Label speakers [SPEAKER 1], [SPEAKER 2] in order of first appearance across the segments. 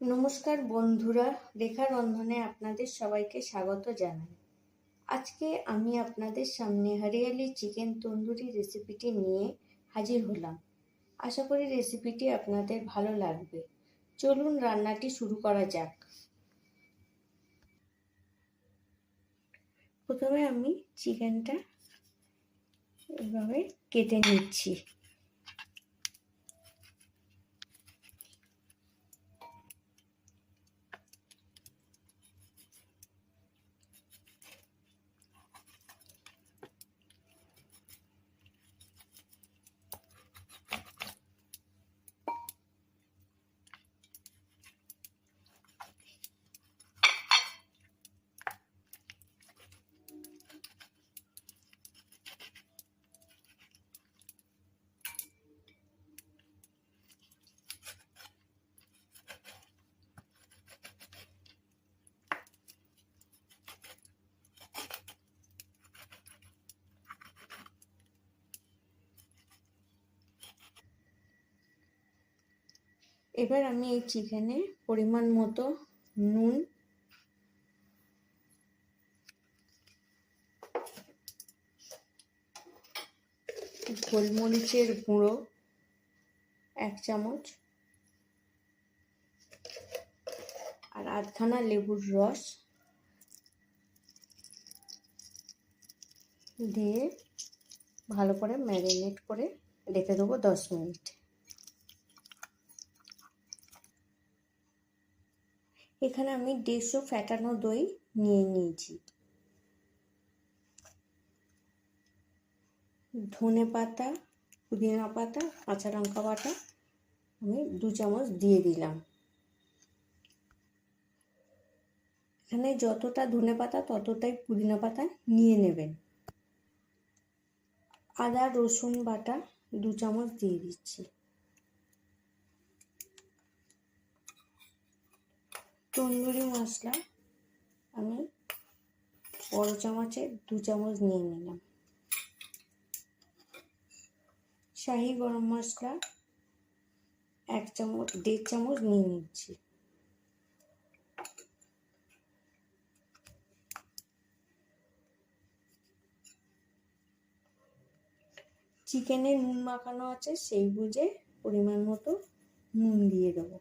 [SPEAKER 1] নমস্কার বন্ধুরা, রেখা রন্ধনে আপনাদের সবাইকে স্বাগত জানাই। আজকে আমি আপনাদের সামনে হরিয়ালি চিকেন তন্দুরি রেসিপিটি নিয়ে হাজির হলাম। আশা করি রেসিপিটি আপনাদের ভালো লাগবে। চলুন রান্নাটি শুরু করা যাক। প্রথমে আমি চিকেনটা এভাবে কেটে নিচ্ছি। এবার আমি এই চিকেনে পরিমাণ মতো নুন, গোলমরিচের গুঁড়ো 1 চামচ আর আধখানা লেবুর রস দিয়ে ভালো করে ম্যারিনেট করে রেখে দেবো 10 মিনিট। এখানে আমি 150 ফ্যাটানো দই নিয়ে নিয়েছি। ধনে পাতা, পুদিনা পাতা, কাঁচা লঙ্কা বাটা আমি 2 চামচ দিয়ে দিলাম। এখানে যতটা ধনে পাতা ততটাই পুদিনা পাতা নিয়ে নেবেন। আদা রসুন বাটা 2 চামচ দিয়ে দিচ্ছি। তন্দুরি মশলা আমি বড় চামচে 2 চামচ নিয়ে নিলাম। শাহি গরম মশলা 1.5 চামচ নিয়ে নিচ্ছি। চিকেনে নুন মাখানো আছে, সেই বুঝে পরিমাণ মতো নুন দিয়ে দেবো।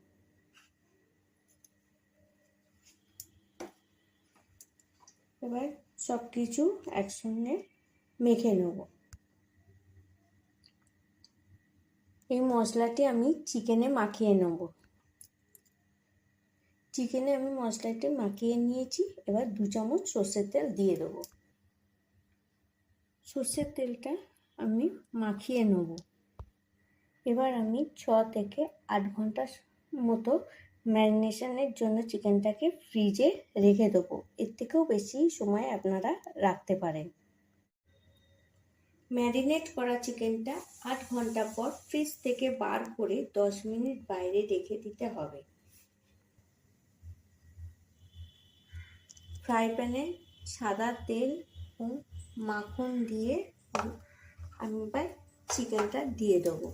[SPEAKER 1] এবার সব কিছু একসঙ্গে মেখে নেব। এই মশলাটি আমি চিকেনে মাখিয়ে নেব। চিকেনে আমি মশলাটি মাখিয়ে নিয়েছি। এবার 2 চামচ সর্ষের তেল দিয়ে দেবো। সর্ষের তেলটা আমি মাখিয়ে নেব। এবার আমি 6 থেকে 8 ঘন্টা মতো ম্যারিনেশনের জন্য চিকেনটাকে ফ্রিজে রেখে দেবো। এর থেকেও বেশি সময় আপনারা রাখতে পারেন। ম্যারিনেট করা চিকেনটা 8 ঘন্টা পর ফ্রিজ থেকে বার করে 10 মিনিট বাইরে রেখে দিতে হবে। ফ্রাই প্যানে সাদা তেল ও মাখন দিয়ে আমি এবার চিকেনটা দিয়ে দেবো।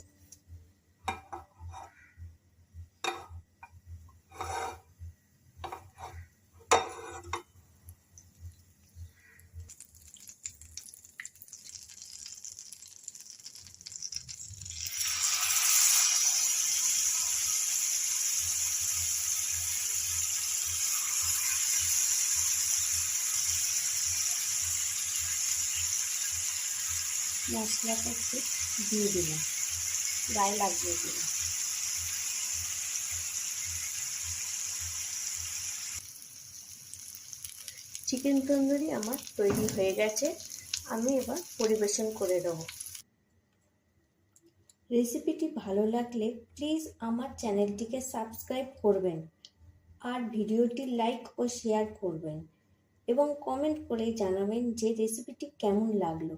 [SPEAKER 1] মশলাটা একটু দিয়ে দিলাম, গায়ে লাগিয়ে দিলাম। চিকেন তন্দুরি আমার তৈরি হয়ে গেছে। আমি এবার পরিবেশন করে দেবো। রেসিপিটি ভালো লাগলে প্লিজ আমার চ্যানেলটিকে সাবস্ক্রাইব করবেন আর ভিডিওটি লাইক ও শেয়ার করবেন এবং কমেন্ট করে জানাবেন যে রেসিপিটি কেমন লাগলো।